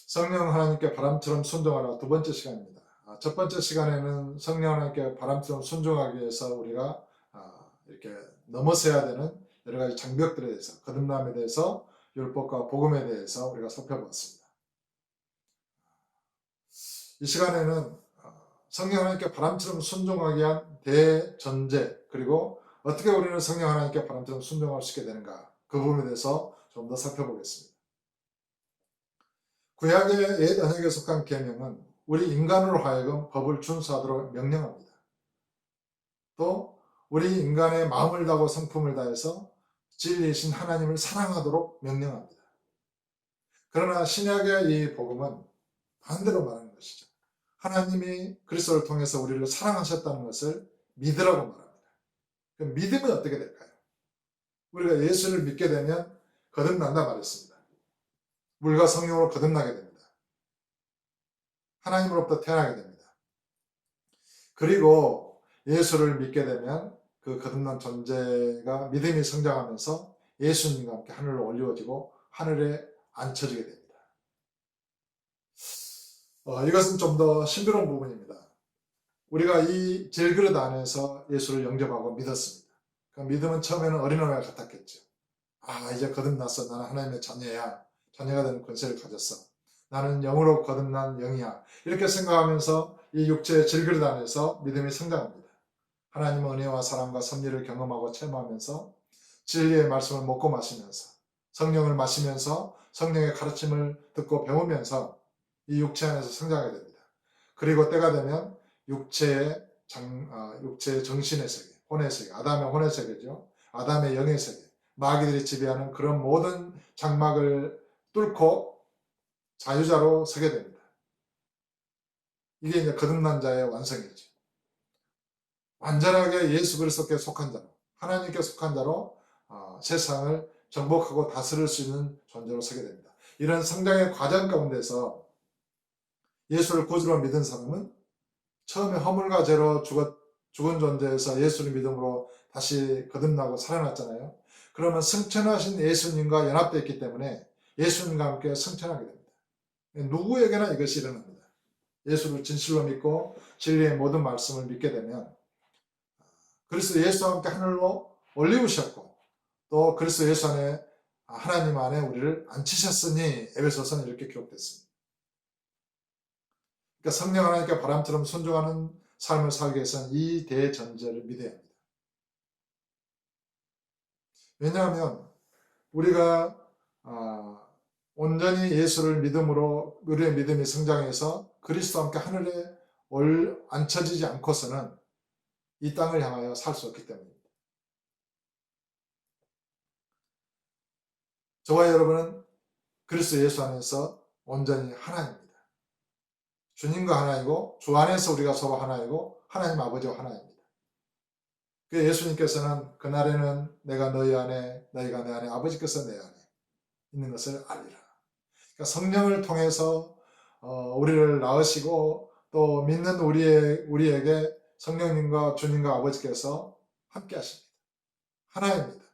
성령 하나님께 바람처럼 순종하라 두 번째 시간입니다. 첫 번째 시간에는 성령 하나님께 바람처럼 순종하기 위해서 우리가 이렇게 넘어서야 되는 여러 가지 장벽들에 대해서, 거듭남에 대해서, 율법과 복음에 대해서 우리가 살펴봤습니다. 이 시간에는 성령 하나님께 바람처럼 순종하기 위한 대전제, 그리고 어떻게 우리는 성령 하나님께 바람처럼 순종할 수 있게 되는가, 그 부분에 대해서 좀 더 살펴보겠습니다. 구약의 옛 언약에 속한 계명은 우리 인간으로 하여금 법을 준수하도록 명령합니다. 또 우리 인간의 마음을 다하고 성품을 다해서 진리이신 하나님을 사랑하도록 명령합니다. 그러나 신약의 이 복음은 반대로 말하는 것이죠. 하나님이 그리스도를 통해서 우리를 사랑하셨다는 것을 믿으라고 말합니다. 그럼 믿으면 어떻게 될까요? 우리가 예수를 믿게 되면 거듭난다 말했습니다. 물과 성령으로 거듭나게 됩니다. 하나님으로부터 태어나게 됩니다. 그리고 예수를 믿게 되면 그 거듭난 존재가 믿음이 성장하면서 예수님과 함께 하늘로 올려지고 하늘에 앉혀지게 됩니다. 이것은 좀 더 신비로운 부분입니다. 우리가 이 질그릇 안에서 예수를 영접하고 믿었습니다. 그 믿음은 처음에는 어린아이와 같았겠죠. 이제 거듭났어. 나는 하나님의 자녀야. 자녀가 되는 권세를 가졌어. 나는 영으로 거듭난 영이야. 이렇게 생각하면서 이 육체의 질그릇 안에서 믿음이 성장합니다. 하나님의 은혜와 사랑과 섭리를 경험하고 체험하면서 진리의 말씀을 먹고 마시면서 성령을 마시면서 성령의 가르침을 듣고 배우면서 이 육체 안에서 성장하게 됩니다. 그리고 때가 되면 육체의 정신의 세계, 혼의 세계, 아담의 혼의 세계죠. 아담의 영의 세계, 마귀들이 지배하는 그런 모든 장막을 뚫고 자유자로 서게 됩니다. 이게 이제 거듭난 자의 완성이죠. 완전하게 예수 그리스도께 속한 자로, 하나님께 속한 자로 세상을 정복하고 다스릴 수 있는 존재로 서게 됩니다. 이런 성장의 과정 가운데서 예수를 구주로 믿은 사람은 처음에 허물과 죄로 죽은 존재에서 예수를 믿음으로 다시 거듭나고 살아났잖아요. 그러면 승천하신 예수님과 연합되어 있기 때문에 예수님과 함께 승천하게 됩니다. 누구에게나 이것이 일어납니다. 예수를 진실로 믿고 진리의 모든 말씀을 믿게 되면 그리스도 예수와 함께 하늘로 올리우셨고 또 그리스도 예수 안에 하나님 안에 우리를 앉히셨으니 에베소서는 이렇게 기록됐습니다. 그러니까 성령 하나님께 바람처럼 순종하는 삶을 살기 위해서는 이 대전제를 믿어야 합니다. 왜냐하면 우리가 온전히 예수를 믿음으로 우리의 믿음이 성장해서 그리스도와 함께 하늘에 앉혀지지 않고서는 이 땅을 향하여 살 수 없기 때문입니다. 저와 여러분은 그리스도 예수 안에서 온전히 하나입니다. 주님과 하나이고 주 안에서 우리가 서로 하나이고 하나님 아버지와 하나입니다. 그 예수님께서는 그날에는 내가 너희 안에 너희가 내 안에 아버지께서 내 안에 있는 것을 알리라. 그러니까 성령을 통해서 우리를 낳으시고 또 믿는 우리에게 성령님과 주님과 아버지께서 함께 하십니다. 하나입니다.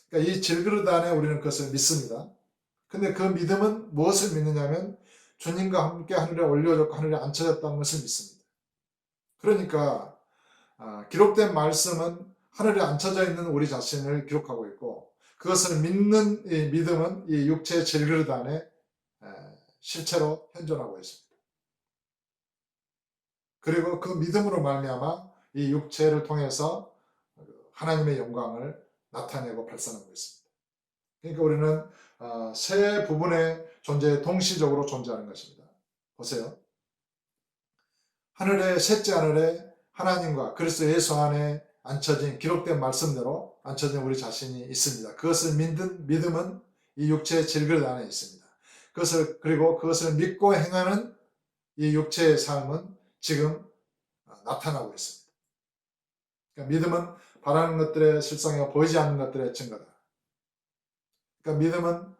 그러니까 이 질그릇 안에 우리는 그것을 믿습니다. 근데 그 믿음은 무엇을 믿느냐면 주님과 함께 하늘에 올려졌고 하늘에 앉혀졌다는 것을 믿습니다. 그러니까 기록된 말씀은 하늘에 앉혀져 있는 우리 자신을 기록하고 있고 그것을 믿는 이 믿음은 이 육체의 질그릇 안에 실체로 현존하고 있습니다. 그리고 그 믿음으로 말미암아 이 육체를 통해서 하나님의 영광을 나타내고 발산하고 있습니다. 그러니까 우리는 세 부분의 존재에 동시적으로 존재하는 것입니다. 보세요. 셋째 하늘에 하나님과 그리스도 예수 안에 앉혀진 기록된 말씀대로 앉혀진 우리 자신이 있습니다. 그것을 믿는 믿음은 이 육체의 질그릇 안에 있습니다. 그리고 그것을 믿고 행하는 이 육체의 삶은 지금 나타나고 있습니다. 그러니까 믿음은 바라는 것들의 실상이고 보이지 않는 것들의 증거다. 그러니까 믿음은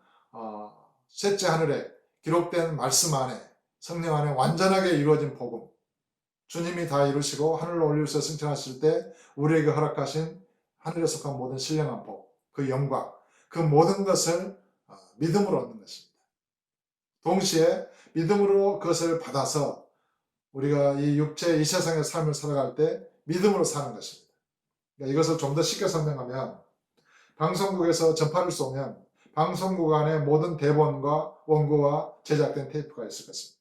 셋째 하늘에 기록된 말씀 안에 성령 안에 완전하게 이루어진 복음, 주님이 다 이루시고 하늘로 올리셔서 승천하실 때 우리에게 허락하신 하늘에 속한 모든 신령한 복, 그 영광, 그 모든 것을 믿음으로 얻는 것입니다. 동시에 믿음으로 그것을 받아서 우리가 이 육체, 이 세상의 삶을 살아갈 때 믿음으로 사는 것입니다. 그러니까 이것을 좀 더 쉽게 설명하면 방송국에서 전파를 쏘면 방송국 안에 모든 대본과 원고와 제작된 테이프가 있을 것입니다.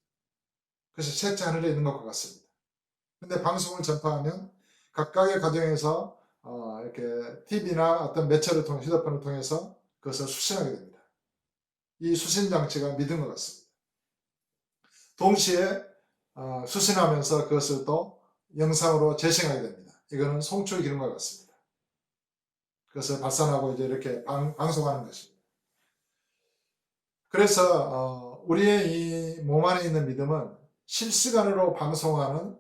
그것이 셋째 하늘에 있는 것과 같습니다. 근데 방송을 전파하면 각각의 가정에서 이렇게 TV나 어떤 매체를 통해 휴대폰을 통해서 그것을 수신하게 됩니다. 이 수신 장치가 믿음과 같습니다. 동시에 수신하면서 그것을 또 영상으로 재생하게 됩니다. 이거는 송출 기능과 같습니다. 그것을 발산하고 이제 이렇게 방송하는 것입니다. 그래서 우리의 이 몸 안에 있는 믿음은 실시간으로 방송하는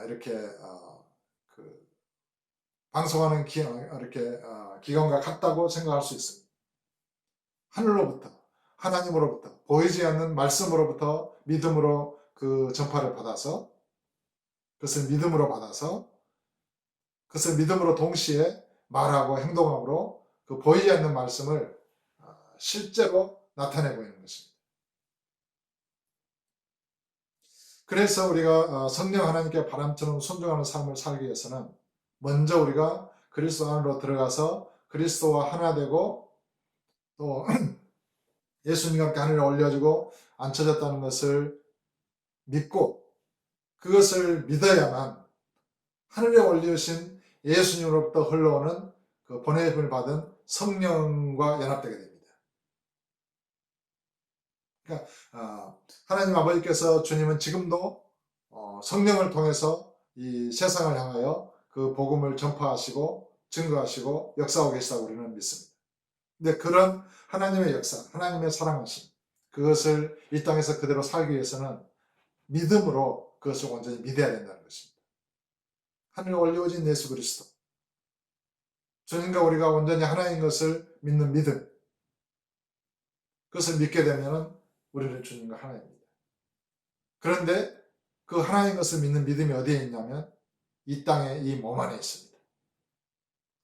이렇게 그 방송하는 기관과 같다고 생각할 수 있습니다. 하늘로부터 하나님으로부터 보이지 않는 말씀으로부터 믿음으로 그 전파를 받아서 그것을 믿음으로 동시에 말하고 행동함으로 그 보이지 않는 말씀을 실제로 나타내 보이는 것입니다. 그래서 우리가 성령 하나님께 바람처럼 순종하는 삶을 살기 위해서는 먼저 우리가 그리스도 안으로 들어가서 그리스도와 하나 되고 또 예수님과 함께 하늘에 올려지고 앉혀졌다는 것을 믿고 그것을 믿어야만 하늘에 올리신 예수님으로부터 흘러오는 그 보내심을 받은 성령과 연합되게 됩니다. 그러니까 하나님 아버지께서 주님은 지금도 성령을 통해서 이 세상을 향하여 그 복음을 전파하시고 증거하시고 역사하고 계시다고 우리는 믿습니다. 근데 그런 하나님의 역사, 하나님의 사랑하심 그것을 이 땅에서 그대로 살기 위해서는 믿음으로 그것을 완전히 믿어야 된다는 것입니다. 하늘에 올려오신 예수 그리스도 주님과 우리가 완전히 하나인 것을 믿는 믿음 그것을 믿게 되면 우리는 주님과 하나입니다. 그런데 그 하나인 것을 믿는 믿음이 어디에 있냐면 이 땅에 이 몸 안에 있습니다.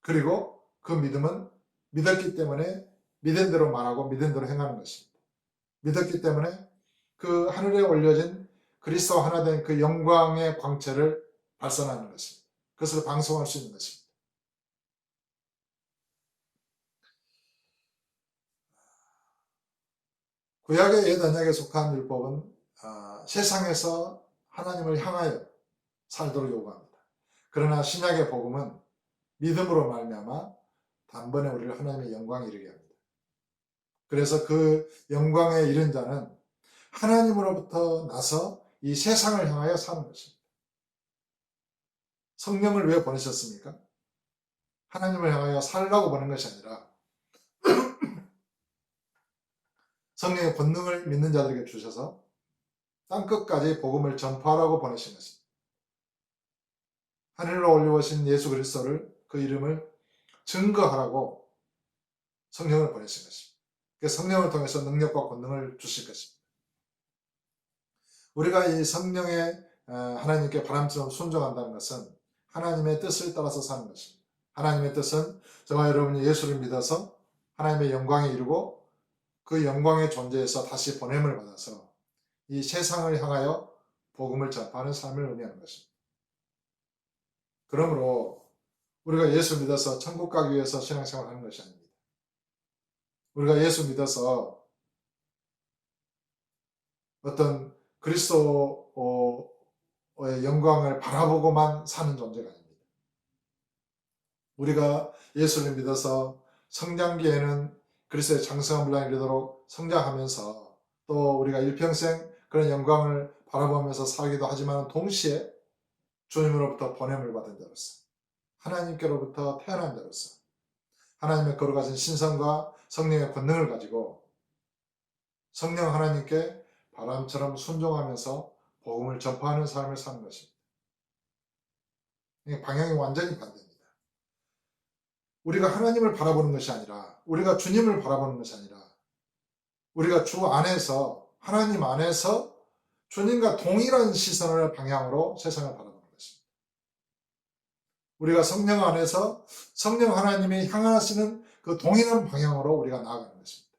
그리고 그 믿음은 믿었기 때문에 믿은 대로 말하고 믿은 대로 행하는 것입니다. 믿었기 때문에 그 하늘에 올려진 그리스도와 하나 된 그 영광의 광채를 발산하는 것입니다. 그것을 방송할 수 있는 것입니다. 구약의 옛 언약에 속한 율법은 세상에서 하나님을 향하여 살도록 요구합니다. 그러나 신약의 복음은 믿음으로 말미암아 단번에 우리를 하나님의 영광에 이르게 합니다. 그래서 그 영광에 이른 자는 하나님으로부터 나서 이 세상을 향하여 사는 것입니다. 성령을 왜 보내셨습니까? 하나님을 향하여 살라고 보낸 것이 아니라 성령의 권능을 믿는 자들에게 주셔서 땅끝까지 복음을 전파하라고 보내신 것입니다. 하늘로 올려오신 예수 그리스도를 그 이름을 증거하라고 성령을 보내신 것입니다. 그 성령을 통해서 능력과 권능을 주실 것입니다. 우리가 이 성령의 하나님께 바람처럼 순종한다는 것은 하나님의 뜻을 따라서 사는 것입니다. 하나님의 뜻은 저와 여러분이 예수를 믿어서 하나님의 영광에 이르고 그 영광의 존재에서 다시 보냄을 받아서 이 세상을 향하여 복음을 전파하는 삶을 의미하는 것입니다. 그러므로 우리가 예수 믿어서 천국 가기 위해서 신앙생활을 하는 것이 아닙니다. 우리가 예수 믿어서 어떤 그리스도의 영광을 바라보고만 사는 존재가 아닙니다. 우리가 예수를 믿어서 성장기에는 그리스도의 장성한 분량에 이르도록 성장하면서 또 우리가 일평생 그런 영광을 바라보면서 살기도 하지만 동시에 주님으로부터 보냄을 받은 자로서 하나님께로부터 태어난 자로서 하나님의 거룩하신 신성과 성령의 권능을 가지고 성령 하나님께 바람처럼 순종하면서 복음을 전파하는 삶을 사는 것입니다. 방향이 완전히 반대입니다. 우리가 하나님을 바라보는 것이 아니라 우리가 주님을 바라보는 것이 아니라 우리가 주 안에서 하나님 안에서 주님과 동일한 시선을 방향으로 세상을 바라보는 것입니다. 우리가 성령 안에서 성령 하나님이 향하시는 그 동일한 방향으로 우리가 나아가는 것입니다.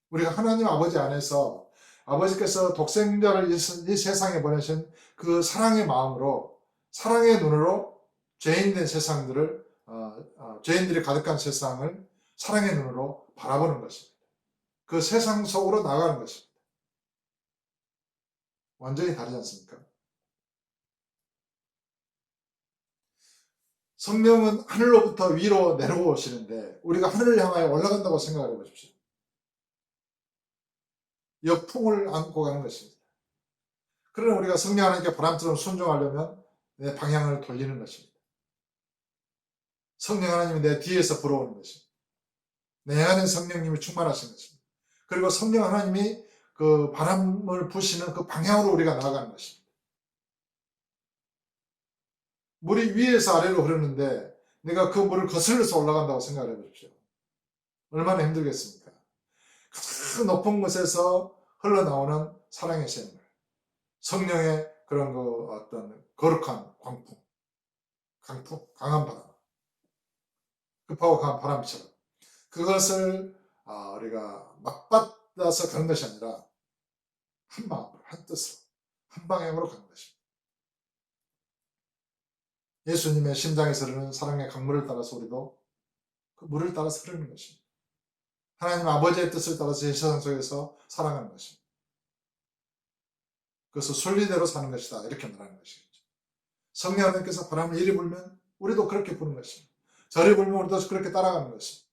우리가 하나님 아버지 안에서 아버지께서 독생자를 이 세상에 보내신 그 사랑의 마음으로, 사랑의 눈으로 죄인된 세상들을, 죄인들이 가득한 세상을 사랑의 눈으로 바라보는 것입니다. 그 세상 속으로 나가는 것입니다. 완전히 다르지 않습니까? 성령은 하늘로부터 위로 내려오시는데 우리가 하늘을 향하여 올라간다고 생각을 해보십시오. 역풍을 안고 가는 것입니다. 그러나 우리가 성령 하나님께 바람처럼 순종하려면 내 방향을 돌리는 것입니다. 성령 하나님이 내 뒤에서 불어오는 것입니다. 내 안에 성령님이 충만하신 것입니다. 그리고 성령 하나님이 그 바람을 부시는 그 방향으로 우리가 나아가는 것입니다. 물이 위에서 아래로 흐르는데 내가 그 물을 거슬러서 올라간다고 생각을 해보십시오. 얼마나 힘들겠습니까? 그 높은 곳에서 흘러나오는 사랑의 샘물, 성령의 그런 그 어떤 거룩한 강한 바람, 급하고 강한 바람처럼 그것을 우리가 맞받아서 가는 것이 아니라 한 마음으로, 한 뜻으로, 한 방향으로 가는 것입니다. 예수님의 심장에서 흐르는 사랑의 강물을 따라서 우리도 그 물을 따라서 흐르는 것입니다. 하나님 아버지의 뜻을 따라서 이 세상 속에서 살아가는 것입니다. 그래서 순리대로 사는 것이다, 이렇게 말하는 것이겠죠. 성령 하나님께서 바람을 이리 불면 우리도 그렇게 부는 것입니다. 저리 불면 우리도 그렇게 따라가는 것입니다.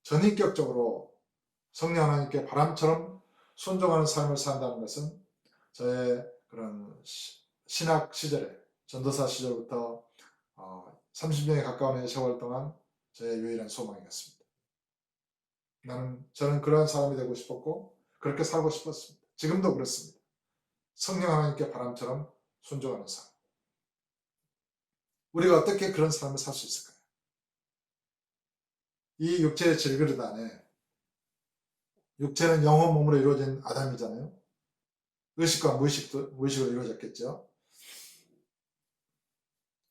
전인격적으로 성령 하나님께 바람처럼 순종하는 삶을 산다는 것은 저의 그런 신학 시절에, 전도사 시절부터 30년에 가까운 세월 동안 저의 유일한 소망이었습니다. 저는 그러한 사람이 되고 싶었고 그렇게 살고 싶었습니다. 지금도 그렇습니다. 성령 하나님께 바람처럼 순종하는 삶. 우리가 어떻게 그런 삶을 살 수 있을까요? 이 육체의 질그릇 안에, 육체는 영혼 몸으로 이루어진 아담이잖아요. 의식과 무의식으로 이루어졌겠죠.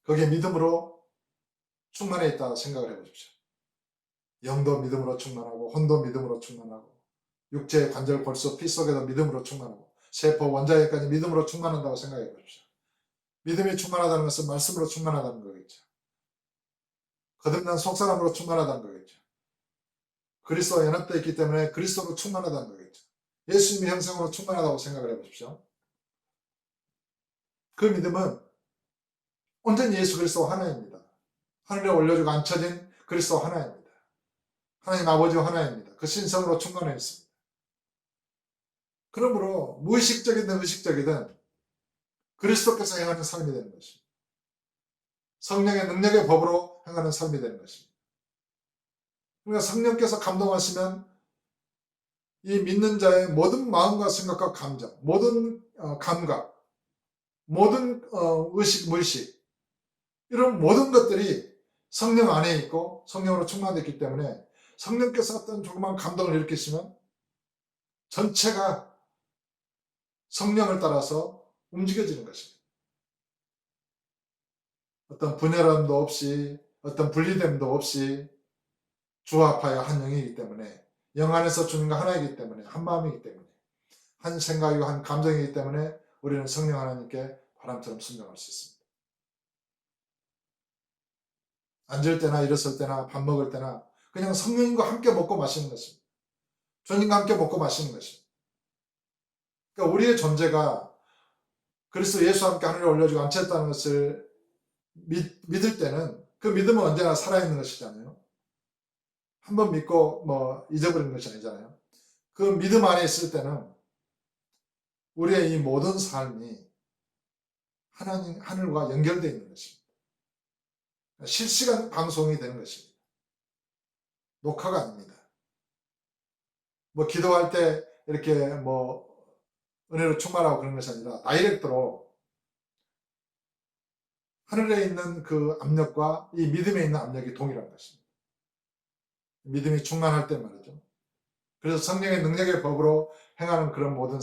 거기에 믿음으로 충만해 있다 생각을 해보십시오. 영도 믿음으로 충만하고 혼도 믿음으로 충만하고 육체의 관절, 골수, 피 속에도 믿음으로 충만하고 세포, 원자에까지 믿음으로 충만한다고 생각해 보십시오. 믿음이 충만하다는 것은 말씀으로 충만하다는 거겠죠. 거듭난 속사람으로 충만하다는 거겠죠. 그리스도와 연합되어 있기 때문에 그리스도로 충만하다는 거겠죠. 예수님의 형상으로 충만하다고 생각을 해보십시오. 그 믿음은 온전히 예수 그리스도 하나입니다. 하늘에 올려주고 앉혀진 그리스도 하나입니다. 하나님 아버지와 하나입니다. 그 신성으로 충만해 있습니다. 그러므로 무의식적이든 의식적이든 그리스도께서 행하는 삶이 되는 것입니다. 성령의 능력의 법으로 행하는 삶이 되는 것입니다. 그러니까 성령께서 감동하시면 이 믿는 자의 모든 마음과 생각과 감정, 모든 감각, 모든 의식, 무의식, 이런 모든 것들이 성령 안에 있고 성령으로 충만되기 때문에 성령께서 어떤 조그만 감동을 일으키시면 전체가 성령을 따라서 움직여지는 것입니다. 어떤 분열함도 없이, 어떤 분리됨도 없이 주와 합하여 한 영이기 때문에, 영 안에서 주님과 하나이기 때문에, 한 마음이기 때문에, 한 생각이고 한 감정이기 때문에 우리는 성령 하나님께 바람처럼 순종할 수 있습니다. 앉을 때나 일었을 때나 밥 먹을 때나 그냥 성령님과 함께 먹고 마시는 것입니다. 주님과 함께 먹고 마시는 것입니다. 그러니까 우리의 존재가 그리스도 예수와 함께 하늘에 올려주고 앉혔다는 것을 믿을 때는 그 믿음은 언제나 살아있는 것이잖아요. 한번 믿고 잊어버리는 것이 아니잖아요. 그 믿음 안에 있을 때는 우리의 이 모든 삶이 하늘과 연결되어 있는 것입니다. 실시간 방송이 되는 것입니다. 녹화가 아닙니다. 기도할 때 이렇게 은혜로 충만하고 그런 것이 아니라 다이렉트로 하늘에 있는 그 압력과 이 믿음에 있는 압력이 동일한 것입니다. 믿음이 충만할 때 말이죠. 그래서 성령의 능력의 법으로 행하는 그런 모든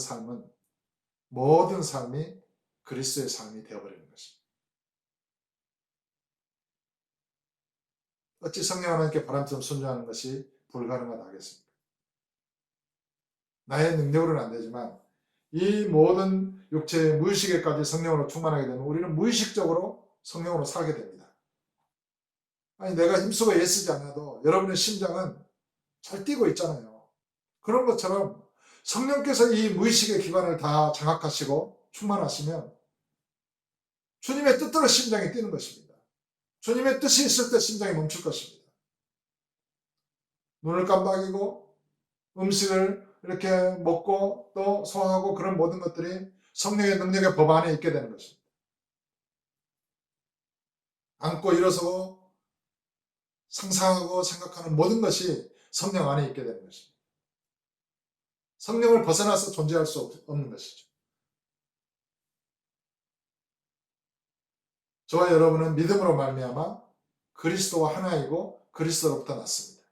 삶이 그리스도의 삶이 되어버리는 것입니다. 어찌 성령 하나님께 바람처럼 순종하는 것이 불가능하다 하겠습니까? 나의 능력으로는 안 되지만 이 모든 육체의 무의식에까지 성령으로 충만하게 되면 우리는 무의식적으로 성령으로 살게 됩니다. 아니 내가 힘쓰고 애쓰지 않아도 여러분의 심장은 잘 뛰고 있잖아요. 그런 것처럼 성령께서 이 무의식의 기관을 다 장악하시고 충만하시면 주님의 뜻대로 심장이 뛰는 것입니다. 주님의 뜻이 있을 때 심장이 멈출 것입니다. 눈을 깜빡이고 음식을 이렇게 먹고 또 소화하고 그런 모든 것들이 성령의 능력의 법 안에 있게 되는 것입니다. 앉고 일어서고 상상하고 생각하는 모든 것이 성령 안에 있게 되는 것입니다. 성령을 벗어나서 존재할 수 없는 것이죠. 저와 여러분은 믿음으로 말미암아 그리스도와 하나이고 그리스도로부터 났습니다.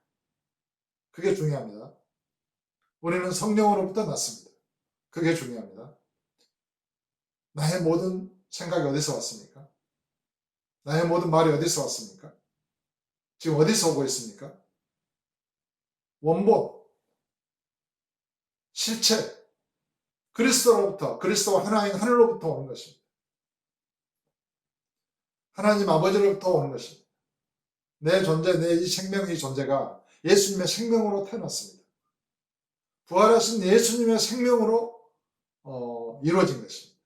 그게 중요합니다. 우리는 성령으로부터 났습니다. 그게 중요합니다. 나의 모든 생각이 어디서 왔습니까? 나의 모든 말이 어디서 왔습니까? 지금 어디서 오고 있습니까? 원본, 실체, 그리스도로부터, 그리스도와 하나인 하늘로부터 오는 것입니다. 하나님 아버지로부터 오는 것입니다. 내 존재, 내 이 생명의 존재가 예수님의 생명으로 태어났습니다. 부활하신 예수님의 생명으로 이루어진 것입니다.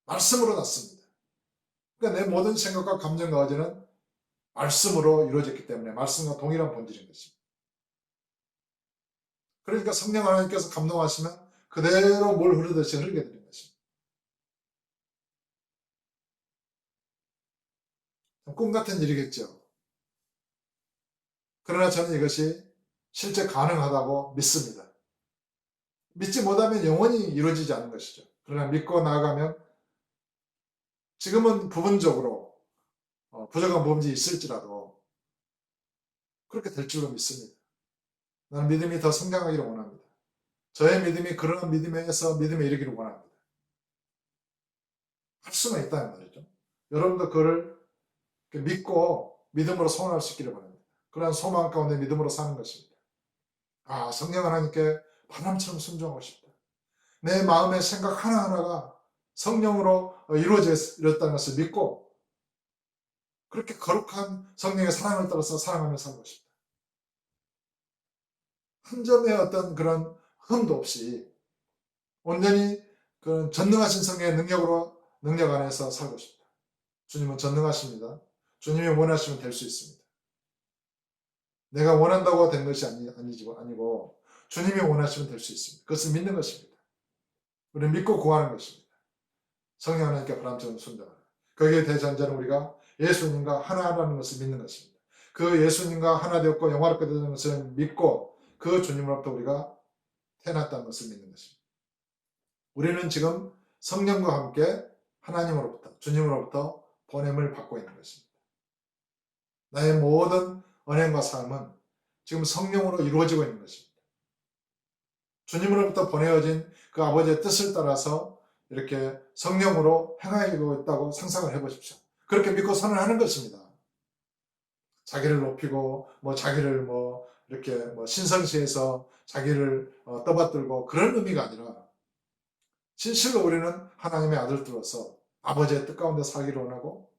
말씀으로 났습니다. 그러니까 내 모든 생각과 감정과 의지는 말씀으로 이루어졌기 때문에 말씀과 동일한 본질인 것입니다. 그러니까 성령 하나님께서 감동하시면 그대로 물 흐르듯이 흐르게 되는 것입니다. 꿈 같은 일이겠죠. 그러나 저는 이것이 실제 가능하다고 믿습니다. 믿지 못하면 영원히 이루어지지 않는 것이죠. 그러나 믿고 나아가면 지금은 부분적으로 부족한 부분이 있을지라도 그렇게 될 줄로 믿습니다. 나는 믿음이 더 성장하기를 원합니다. 저의 믿음이 그런 믿음에서 믿음에 이르기를 원합니다. 할 수만 있다는 말이죠. 여러분도 그걸 믿고 믿음으로 소원할 수 있기를 바랍니다. 그러한 소망 가운데 믿음으로 사는 것입니다. 아, 성령 하나님께 바람처럼 순종하고 싶다. 내 마음의 생각 하나하나가 성령으로 이루어졌다는 것을 믿고 그렇게 거룩한 성령의 사랑을 따라서 사랑하며 살고 싶다. 한 점의 어떤 그런 흠도 없이 온전히 그 전능하신 성령의 능력 안에서 살고 싶다. 주님은 전능하십니다. 주님이 원하시면 될 수 있습니다. 내가 원한다고 된 것이 아니고 주님이 원하시면 될 수 있습니다. 그것을 믿는 것입니다. 우리는 믿고 구하는 것입니다. 성령 하나님께 바람처럼 순종하라. 거기에 대전제는 우리가 예수님과 하나라는 것을 믿는 것입니다. 그 예수님과 하나 되었고 영화롭게 되는 것을 믿고 그 주님으로부터 우리가 태어났다는 것을 믿는 것입니다. 우리는 지금 성령과 함께 하나님으로부터 주님으로부터 보냄을 받고 있는 것입니다. 나의 모든 언행과 삶은 지금 성령으로 이루어지고 있는 것입니다. 주님으로부터 보내어진 그 아버지의 뜻을 따라서 이렇게 성령으로 행하고 있다고 상상을 해보십시오. 그렇게 믿고 선언하는 것입니다. 자기를 높이고 자기를 이렇게 신성시해서 자기를 떠받들고 그런 의미가 아니라 진실로 우리는 하나님의 아들들로서 아버지의 뜻 가운데 살기를 원하고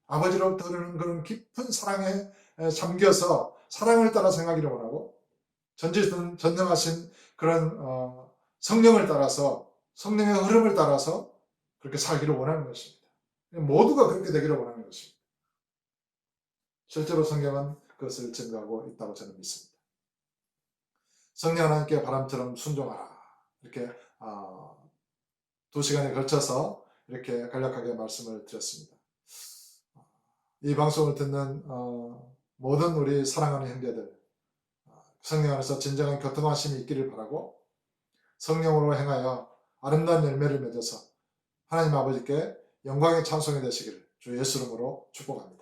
아버지로부터 흐르는 그런 깊은 사랑에 잠겨서 사랑을 따라 생각하기를 원하고 전능하신 그런 성령을 따라서 성령의 흐름을 따라서 그렇게 살기를 원하는 것입니다. 모두가 그렇게 되기를 원하는 것입니다. 실제로 성경은 그것을 증거하고 있다고 저는 믿습니다. 성령 하나님께 바람처럼 순종하라. 이렇게 2시간에 걸쳐서 이렇게 간략하게 말씀을 드렸습니다. 이 방송을 듣는 모든 우리 사랑하는 형제들, 성령 안에서 진정한 교통하심이 있기를 바라고 성령으로 행하여 아름다운 열매를 맺어서 하나님 아버지께 영광의 찬송이 되시기를 주 예수 이름으로 축복합니다.